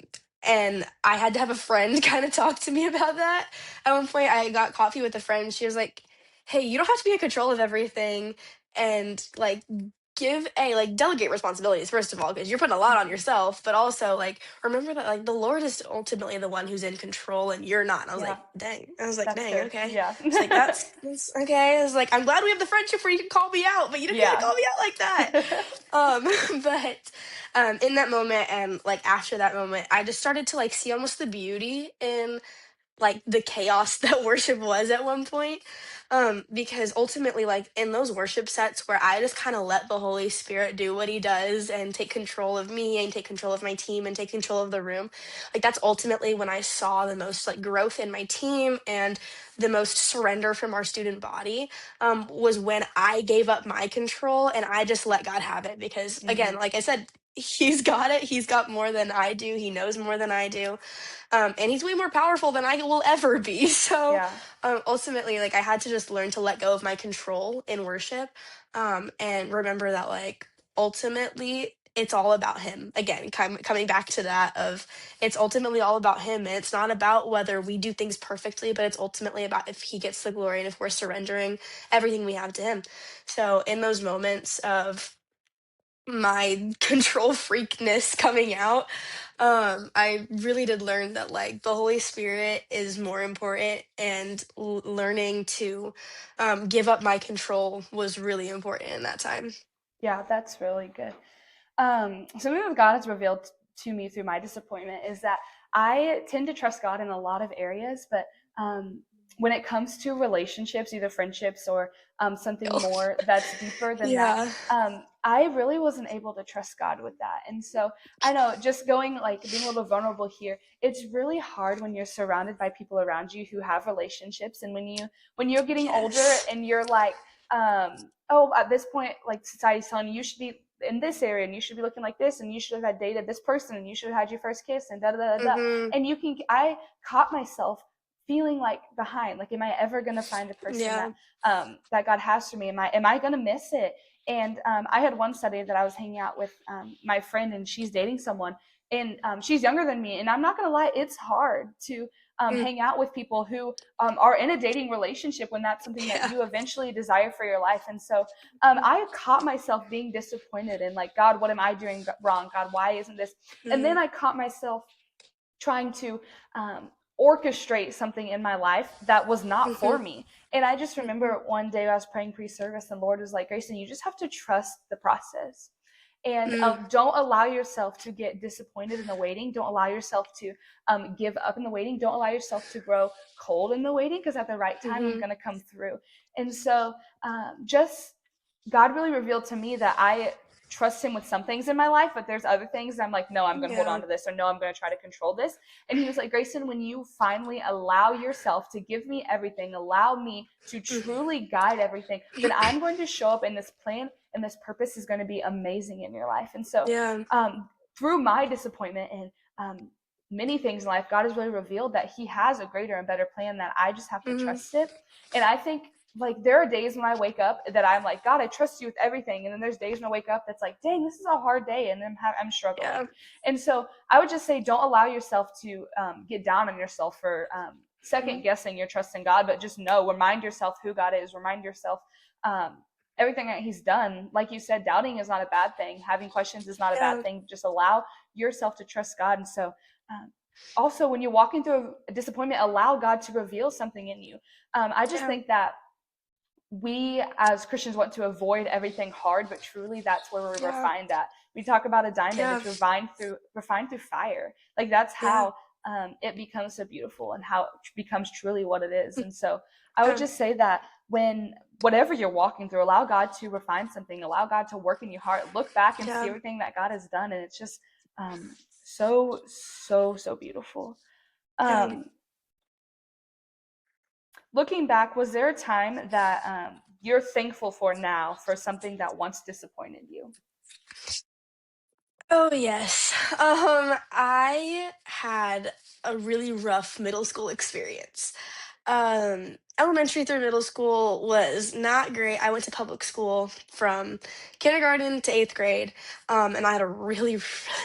S2: and I had to have a friend kind of talk to me about that. At one point I got coffee with a friend, she was like, hey, you don't have to be in control of everything, and like delegate responsibilities first of all, because you're putting a lot on
S1: Mhm.
S2: yourself, but also like remember that like the Lord is ultimately the one who's in control and you're not. And
S1: Yeah,
S2: I was like
S1: that's
S2: dang,
S1: good.
S2: okay.
S1: Yeah.
S2: It's like that's okay. I was like, I'm glad we have the friendship where you can call me out, but you don't need to
S1: Yeah.
S2: call me out like that. But in that moment and like after that moment, I just started to like see almost the beauty in like the chaos that worship was at one point. Because ultimately like in those worship sets where I just kind of let the Holy Spirit do what he does and take control of me and take control of my team and take control of the room, like that's ultimately when I saw the most like growth in my team and the most surrender from our student body. Was when I gave up my control and I just let God have it, because again,
S1: Mhm.
S2: like I said, he's got it, he's got more than I do, he knows more than I do. And he's way more powerful than I will ever be. So
S1: Yeah.
S2: ultimately, like I had to just learn to let go of my control in worship, and remember that like ultimately it's all about him. Again, coming back to that of it's ultimately all about him, and it's not about whether we do things perfectly, but it's ultimately about if he gets the glory and if we're surrendering everything we have to him. So in those moments of my control freakness coming out, I really did learn that like the Holy Spirit is more important, and learning to give up my control was really important in that time.
S1: Yeah, that's really good. Something that God has revealed to me through my disappointment is that I tend to trust God in a lot of areas, but um, when it comes to relationships, either friendships or something
S2: Oh,
S1: more that's deeper than that,
S2: yeah.
S1: I really wasn't able to trust God with that. And so I know, just going like being a little vulnerable here, it's really hard when you're surrounded by people around you who have relationships, and when you're getting older
S2: Yes.
S1: and you're like, oh, at this point, like society's telling you you should be in this area and you should be looking like this and you should have had dated this person and you should have had your first kiss and da da da da.
S2: Mhm.
S1: And I caught myself feeling like behind, like am I ever going to find a person
S2: Yeah.
S1: that God has for me? Am I going to miss it? And I had one study that I was hanging out with my friend, and she's dating someone, and she's younger than me, and I'm not going to lie, it's hard to
S2: Mm.
S1: hang out with people who are in a dating relationship when that's something that
S2: Yeah.
S1: you eventually desire for your life. And so I caught myself being disappointed and like, God, what am I doing wrong? God, why isn't this? And then
S2: Mhm.
S1: I caught myself trying to orchestrate something in my life that was not for
S2: Mhm.
S1: me. And I just
S2: Mhm.
S1: remember one day I was praying pre-service, and the Lord was like, Grayson, you just have to trust the process. And
S2: Mm.
S1: don't allow yourself to get disappointed in the waiting. Don't allow yourself to give up in the waiting. Don't allow yourself to grow cold in the waiting, because at the right time, I'm
S2: Mhm.
S1: going to come through. And so just God really revealed to me that I trust him with some things in my life, but there's other things I'm like, no, I'm going to hold
S2: Yeah.
S1: on to this, or no, I'm going to try to control this. And he was like, Gracyn, when you finally allow yourself to give me everything, allow me to
S2: Mhm.
S1: truly guide everything, then I'm going to show up, and this plan and this purpose is going to be amazing in your life. And so
S2: Yeah.
S1: through my disappointment and many things in life, God has really revealed that he has a greater and better plan, that I just have to
S2: Mhm.
S1: trust it. And I think like there are days when I wake up that I'm like, God, I trust you with everything. And then there's days when I wake up that's like, dang, this is a hard day. And I'm struggling.
S2: Yeah.
S1: And so I would just say, don't allow yourself to get down on yourself for second
S2: Mhm.
S1: guessing your trust in God, but just know, remind yourself who God is, remind yourself um, everything that he's done. Like you said, doubting is not a bad thing. Having questions is not a bad
S2: Yeah.
S1: thing. Just allow yourself to trust God. And so also when you're walking through a disappointment, allow God to reveal something in you. I just
S2: Yeah.
S1: think that we as Christians want to avoid everything hard, but truly that's where we're
S2: Yeah.
S1: refined at. We talk about a diamond,
S2: Yeah.
S1: it's refined through fire. Like that's
S2: Yeah.
S1: how it becomes so beautiful and how it becomes truly what it is. And so I would
S2: Yeah.
S1: just say that when whatever you're walking through, allow God to refine something, allow God to work in your heart, look back and see
S2: Yeah.
S1: everything that God has done, and it's just so beautiful.
S2: Yeah.
S1: Um, Looking back, was there a time that you're thankful for now for something that once disappointed you?
S2: Oh yes. I had a really rough middle school experience. Elementary through middle school was not great. I went to public school from kindergarten to 8th grade, and I had a really,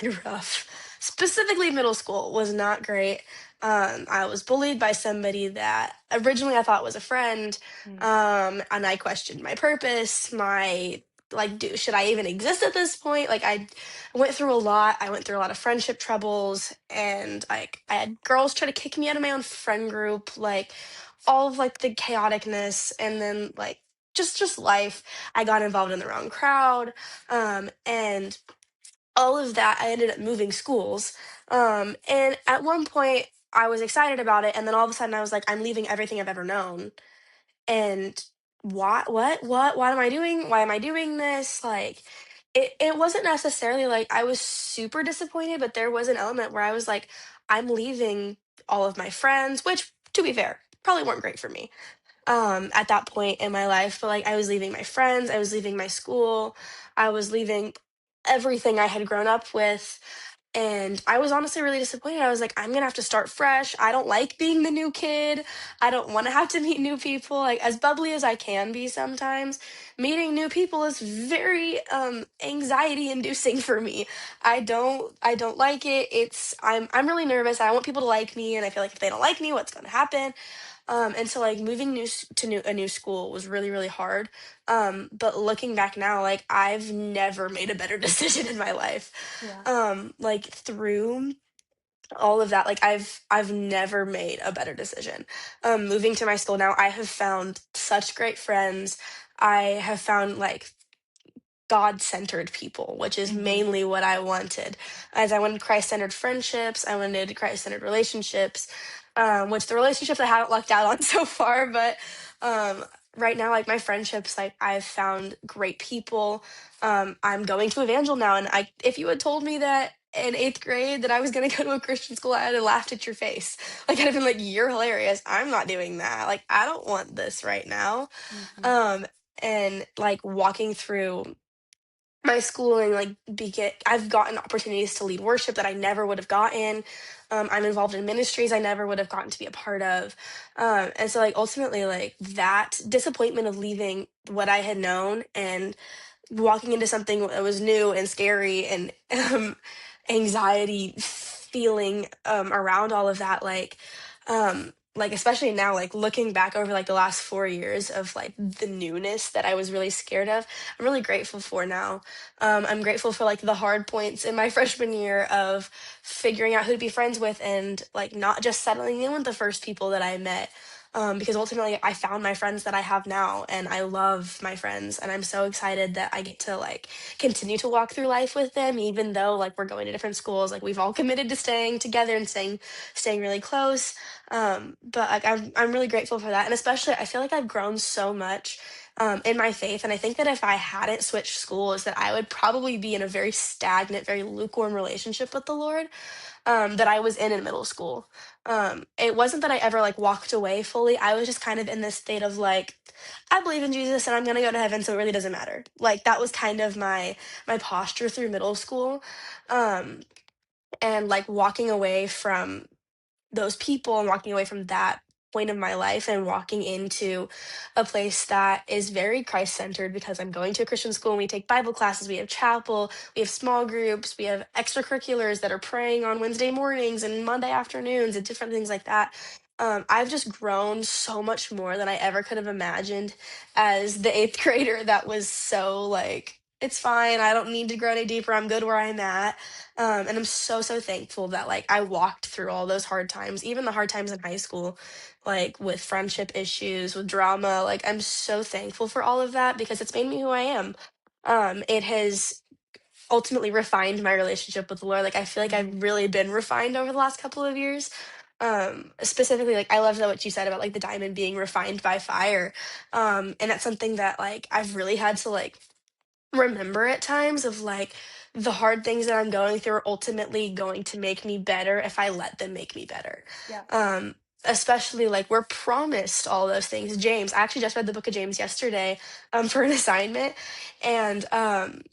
S2: really rough, specifically middle school was not great. I was bullied by somebody that originally I thought was a friend,
S1: Mm,
S2: and I questioned my purpose, my like, should I even exist at this point? Like, I went through a lot. I went through a lot of friendship troubles, and like I had girls try to kick me out of my own friend group, like all of like the chaoticness, and then like just life. I got involved in the wrong crowd, and all of that. I ended up moving schools, and at one point I was excited about it, and then all of a sudden I was like, I'm leaving everything I've ever known, and why am I doing this? Like it wasn't necessarily like I was super disappointed, but there was an element where I was like, I'm leaving all of my friends, which to be fair, probably weren't great for me at that point in my life. But like I was leaving my friends, I was leaving my school, I was leaving everything I had grown up with, and I was honestly really disappointed. I was like, I'm gonna have to start fresh. I don't like being the new kid. I don't want to have to meet new people. Like, as bubbly as I can be sometimes, meeting new people is very anxiety inducing for me. I don't like it. I'm really nervous. I want people to like me, and I feel like if they don't like me, what's gonna happen? And so like moving a new school was really, really hard. But looking back now, like I've never made a better decision in my life.
S1: yeah.
S2: Like through all of that, like I've never made a better decision. Moving to my school now, I have found such great friends. I have found like God-centered people, which is
S1: Hmm.
S2: mainly what I wanted. As I wanted Christ-centered friendships, I wanted Christ-centered relationships, which the relationships I haven't lucked out on so far, but um, right now, like my friendships, like I've found great people. I'm going to Evangel now, and if you had told me that in 8th grade that I was going to go to a Christian school, I'd have laughed at your face. Like I'd have been like, "You're hilarious. I'm not doing that. Like I don't want this right now."
S1: Hmm.
S2: Um, and like walking through my schooling, like I've gotten opportunities to lead worship that I never would have gotten. I'm involved in ministries I never would have gotten to be a part of. And so like ultimately like that disappointment of leaving what I had known and walking into something that was new and scary, and anxiety feeling around all of that, like especially now, like looking back over like the last 4 years of like the newness that I was really scared of, I'm really grateful for now. I'm grateful for like the hard points in my freshman year of figuring out who to be friends with, and like not just settling in with the first people that I met, because ultimately I found my friends that I have now, and I love my friends, and I'm so excited that I get to like continue to walk through life with them, even though like we're going to different schools. Like we've all committed to staying together and staying really close. But like I'm really grateful for that, and especially I feel like I've grown so much in my faith. And I think that if I hadn't switched schools, that I would probably be in a very stagnant, very lukewarm relationship with the Lord, that I was in middle school. It wasn't that I ever like walked away fully. I was just kind of in this state of like, I believe in Jesus and I'm gonna go to heaven, so it really doesn't matter. Like that was kind of my posture through middle school. Um, and like walking away from those people and walking away from that point of my life and walking into a place that is very Christ centered because I'm going to a Christian school and we take Bible classes, we have chapel, we have small groups, we have extracurriculars that are praying on Wednesday mornings and Monday afternoons and different things like that. I've just grown so much more than I ever could have imagined as the eighth grader that was so like, it's fine. I don't need to grow any deeper. I'm good where I'm at. And I'm so thankful that like I walked through all those hard times, even the hard times in high school, like with friendship issues, with drama. Like I'm so thankful for all of that because it's made me who I am. It has ultimately refined my relationship with the Lord. Like I feel like
S1: Hmm.
S2: I've really been refined over the last couple of years. Specifically, like I love that what you said about like the diamond being refined by fire. And that's something that like I've really had to like remember at times of like the hard things that I'm going through are ultimately going to make me better if I let them make me better.
S1: Yeah.
S2: Um, Especially like we're promised all those things. James, I actually just read the book of James yesterday for an assignment, and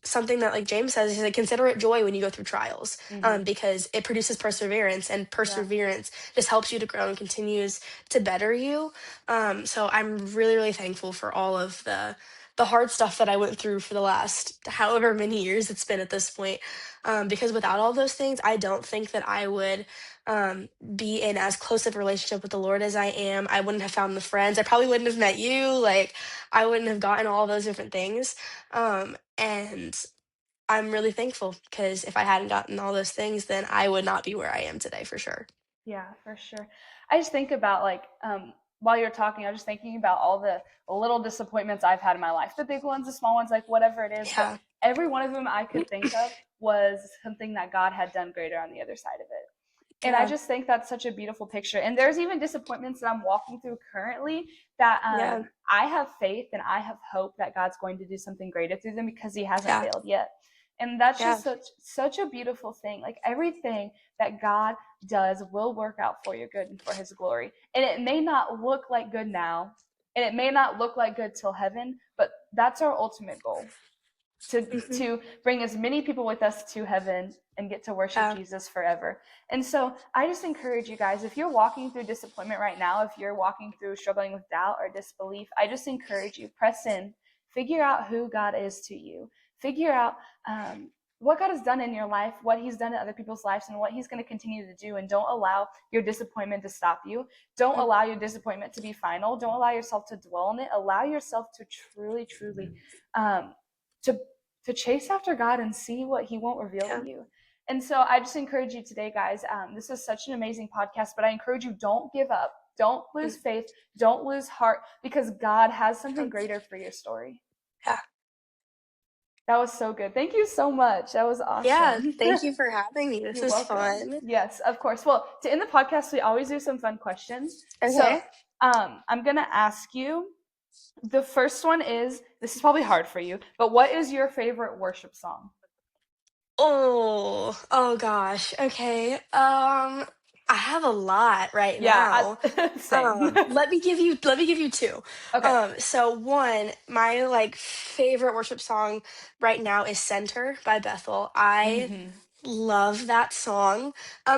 S2: something that like James says is like consider it joy when you go through trials,
S1: Hmm.
S2: because it produces perseverance, and
S1: Yeah.
S2: perseverance just helps you to grow and continues to better you. So I'm really thankful for all of the hard stuff that I went through for the last however many years it's been at this point. Because without all those things, I don't think that I would be in as close of a relationship with the Lord as I am. I wouldn't have found the friends. I probably wouldn't have met you. Like, I wouldn't have gotten all those different things. And I'm really thankful because if I hadn't gotten all those things, then I would not be where I am today for sure.
S1: Yeah, for sure. I just think about like while you're talking, I was just thinking about all the little disappointments I've had in my life, the big ones, the small ones, like whatever it is. But
S2: Yeah.
S1: every one of them I could think of was something that God had done greater on the other side of it. And I
S2: Yeah.
S1: just think that's such a beautiful picture. And there's even disappointments that I'm walking through currently that
S2: Yeah.
S1: I have faith and I have hope that God's going to do something greater through them because He hasn't
S2: Yeah.
S1: failed yet. And that's
S2: Yeah.
S1: just such a beautiful thing. Like everything that God does will work out for your good and for His glory. And it may not look like good now, and it may not look like good till heaven, but that's our ultimate goal to
S2: Hmm.
S1: to bring as many people with us to heaven and get to worship
S2: Yeah.
S1: Jesus forever. And so I just encourage you guys, if you're walking through disappointment right now, if you're walking through struggling with doubt or disbelief, I just encourage you, press in, figure out who God is to you, figure out what God has done in your life, what He's done in other people's lives, and what He's going to continue to do. And don't allow your disappointment to stop you. Don't allow your disappointment to be final. Don't allow yourself to dwell on it. Allow yourself to truly um, to chase after God and see what He won't reveal to
S2: Yeah.
S1: you. And so I just encourage you today, guys. This is such an amazing podcast, but I encourage you, don't give up. Don't lose faith. Don't lose heart because God has something greater for your story.
S2: Yeah.
S1: That was so good. Thank you so much. That was
S2: Yeah.
S1: awesome.
S2: Thank you for having me. This
S1: You're
S2: is
S1: welcome.
S2: fun.
S1: Yes, of course. Well, to end the podcast, we always do some fun questions. So
S2: Okay.
S1: I'm going to ask you the first one is this is probably hard for you, but what is your favorite worship song?
S2: Oh gosh. Okay. I have a lot right
S1: Yeah,
S2: now.
S1: same.
S2: Let me give you two.
S1: Okay.
S2: So one, my like favorite worship song right now is Center by Bethel. I
S1: Hmm.
S2: love that song,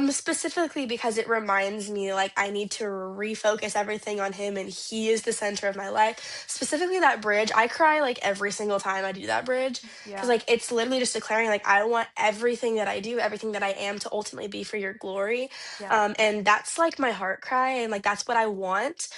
S2: specifically because it reminds me like I need to refocus everything on him and he is the center of my life. Specifically that bridge, I cry like every single time I do that bridge because
S1: Yeah.
S2: like it's literally just declaring like I want everything that I do, everything that I am to ultimately be for your glory.
S1: Yeah.
S2: And that's like my heart cry and like that's what I want.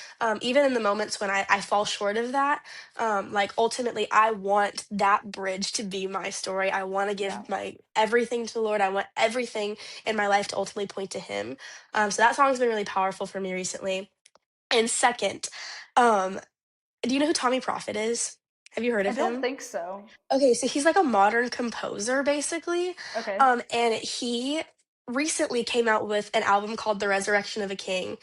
S2: Even in the moments when I fall short of that, like ultimately I want that bridge to be my story. I want to
S1: Yeah.
S2: give my everything to the Lord. I want everything in my life to ultimately point to him. So that song's been really powerful for me recently. And second, um do you know who Tommy Prophet is? Have you heard
S1: I
S2: of
S1: don't
S2: him?
S1: think so.
S2: Okay, so he's like a modern composer basically.
S1: Okay.
S2: And he recently came out with an album called The Resurrection of a King.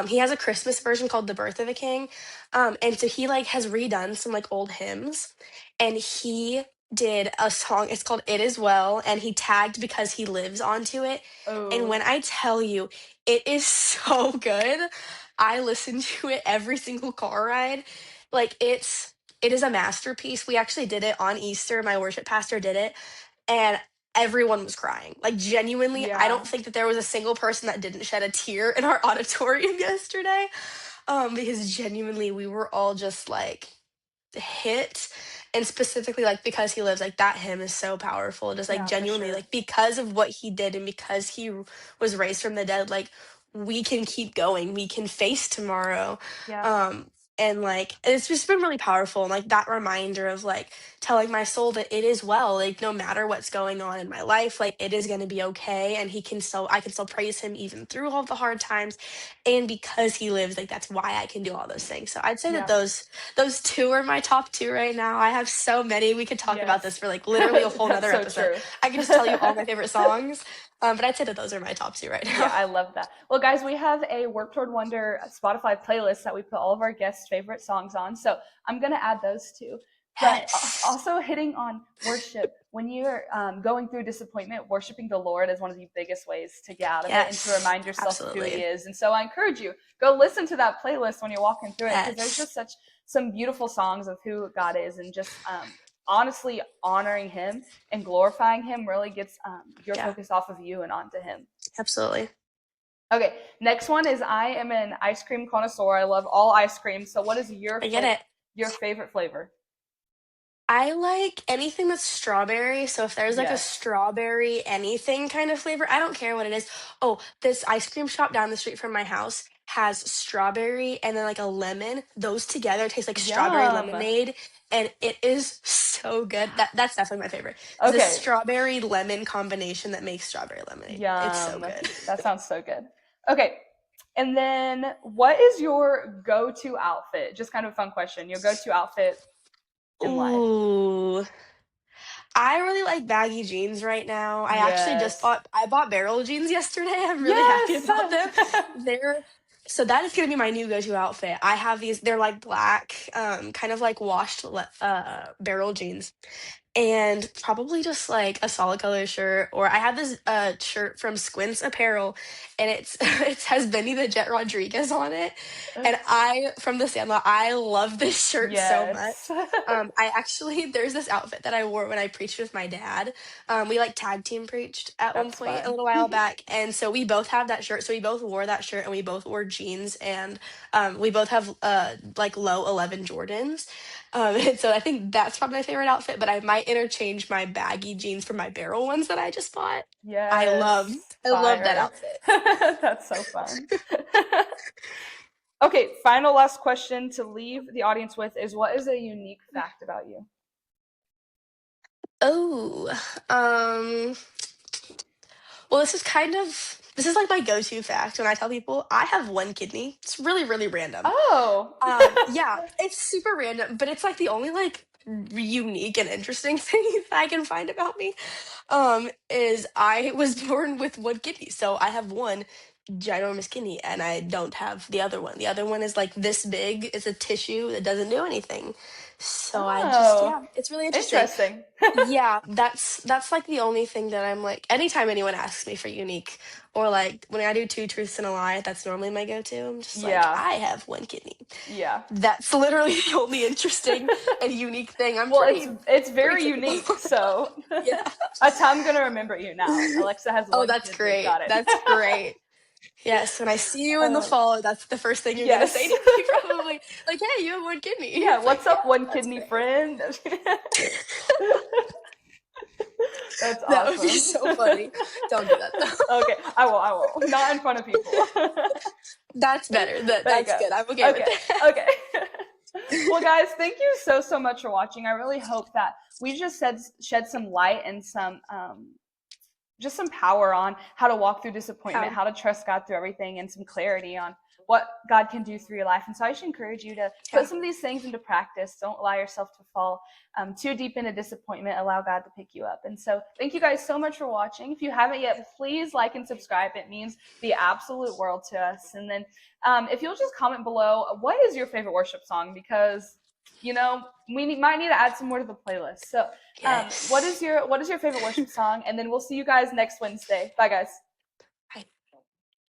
S2: He has a Christmas version called The Birth of a King. And so he like has redone some like old hymns, and he did a song. It's called It Is Well, and he tagged Because He Lives onto it. And when
S1: Oh,
S2: I tell you, it is so good. I listen to it every single car ride. Like it is a masterpiece. We actually did it on Easter. My worship pastor did it, and everyone was crying. Like genuinely, I don't
S1: yeah,
S2: think that there was a single person that didn't shed a tear in our auditorium yesterday. Because genuinely we were all just like hit, and specifically like Because He Lives, like that hymn is so powerful, just like
S1: yeah, for
S2: genuinely
S1: sure.
S2: like because of what he did and because he was raised from the dead, like we can keep going, we can face tomorrow.
S1: Yep,
S2: um and like it's just been really powerful, and like that reminder of like telling my soul that it is well, like no matter what's going on in my life, like it is going to be okay, and I can still praise him even through all the hard times. And because he lives, like that's why I can do all those things. So I'd say that
S1: yep,
S2: those two are my top two right now. I have so many. We could talk about this
S1: yes.
S2: for like literally a whole
S1: That's
S2: nother
S1: so
S2: episode.
S1: true.
S2: I could just tell you all my favorite songs. But I'd say that those are my top two right
S1: Yeah,
S2: now.
S1: I love that. Well, guys, we have a Work Toward Wonder Spotify playlist that we put all of our guests' favorite songs on. So I'm going to add those too. But
S2: Yes.
S1: also hitting on worship. When you're going through disappointment, worshiping the Lord is one of the biggest ways to get out of it and to
S2: Yes.
S1: remind yourself of who He
S2: Absolutely.
S1: is. And so I encourage you, go listen to that playlist when you're walking through it because there's
S2: Yes.
S1: just such some beautiful songs of who God is and just honestly honoring Him and glorifying Him really gets your
S2: Yeah.
S1: focus off of you and onto Him.
S2: Absolutely.
S1: Okay, next one is I am an ice cream connoisseur. I love all ice cream. So what is
S2: I get it.
S1: your favorite flavor?
S2: I like anything that's strawberry. So if there's like a
S1: Yes.
S2: strawberry anything kind of flavor, I don't care what it is. Oh, this ice cream shop down the street from my house has strawberry and then like a lemon. Those together taste like strawberry
S1: Yum.
S2: lemonade, and it is so good. That's definitely my favorite. Is this
S1: Okay.
S2: strawberry lemon combination that makes strawberry lemonade. It's so
S1: Yum.
S2: good.
S1: That sounds so good. Okay. And then what is your go-to outfit? Just kind of a fun question. Your go-to outfit in life.
S2: Ooh. I really like baggy jeans right now.
S1: Yes.
S2: I bought barrel jeans yesterday. I'm really happy
S1: Yes.
S2: about them. They're so that is gonna be my new go-to outfit. I have they're like black, kind of like washed barrel jeans, and probably just like a solid color shirt. Or I have this shirt from Squints Apparel, and it has Benny the Jet Rodriguez on it. And I from the Sandlot, I love this shirt so
S1: Yes.
S2: much. I actually there's this outfit that I wore when I preached with my dad. We like tag team preached at one
S1: That's
S2: point a
S1: fun.
S2: little while back, and so we both have that shirt. So we both wore that shirt, and we both wore jeans, and we both have like low 11 Jordans. And so I think that's probably my favorite outfit, but I might interchange my baggy jeans for my barrel ones that I just bought.
S1: Yes.
S2: I love that
S1: Fire.
S2: outfit.
S1: That's so fun. Okay, final last question to leave the audience with is what is a unique fact about you?
S2: Oh, um, well, this is like my go-to fact when I tell people I have one kidney. It's really, really random.
S1: Oh.
S2: Yeah, it's super random, but it's like the only like unique and interesting thing that I can find about me. Is I was born with one kidney, so I have one ginormous kidney, and I don't have the other one. The other one is like this big. It's a tissue that doesn't do anything. So
S1: Oh.
S2: yeah, it's really interesting.
S1: Interesting.
S2: Yeah, that's like the only thing that I'm like anytime anyone asks me for unique, or like when I do two truths and a lie, that's normally my go-to. I'm just like,
S1: Yeah.
S2: I have one kidney.
S1: Yeah.
S2: That's literally the only interesting and unique thing. I'm
S1: Well, it's
S2: pretty
S1: very
S2: typical.
S1: unique. So
S2: Yeah.
S1: I'm gonna remember you now. Alexa has
S2: Oh,
S1: one
S2: that's
S1: kidney.
S2: great.
S1: Got it.
S2: That's great. Yes, when I see you in the
S1: um,
S2: fall, that's the first thing you're gonna say
S1: yes.
S2: to me, probably. Like, hey, you have one kidney.
S1: Yeah.
S2: It's like,
S1: What's
S2: yeah,
S1: up, one
S2: that's
S1: kidney
S2: great.
S1: friend? That's
S2: That would be
S1: awesome.
S2: so funny. Don't do that though.
S1: Okay, I will. I will. Not in front of people.
S2: That's better.
S1: There you
S2: That's
S1: go.
S2: good. I'm okay with
S1: Okay.
S2: that.
S1: Okay. Well, guys, thank you so much for watching. I really hope that we just shed some light and some just some power on how to walk through disappointment,
S2: Yeah.
S1: how to trust God through everything, and some clarity on what God can do through your life. And so I should encourage you to
S2: Yeah.
S1: put some of these things into practice. Don't allow yourself to fall too deep into disappointment. Allow God to pick you up. And so thank you guys so much for watching. If you haven't yet, please like and subscribe. It means the absolute world to us. And then if you'll just comment below, what is your favorite worship song? Because might need to add some more to the playlist. So what is
S2: Yes.
S1: your favorite worship song? And then we'll see you guys next Wednesday. Bye, guys.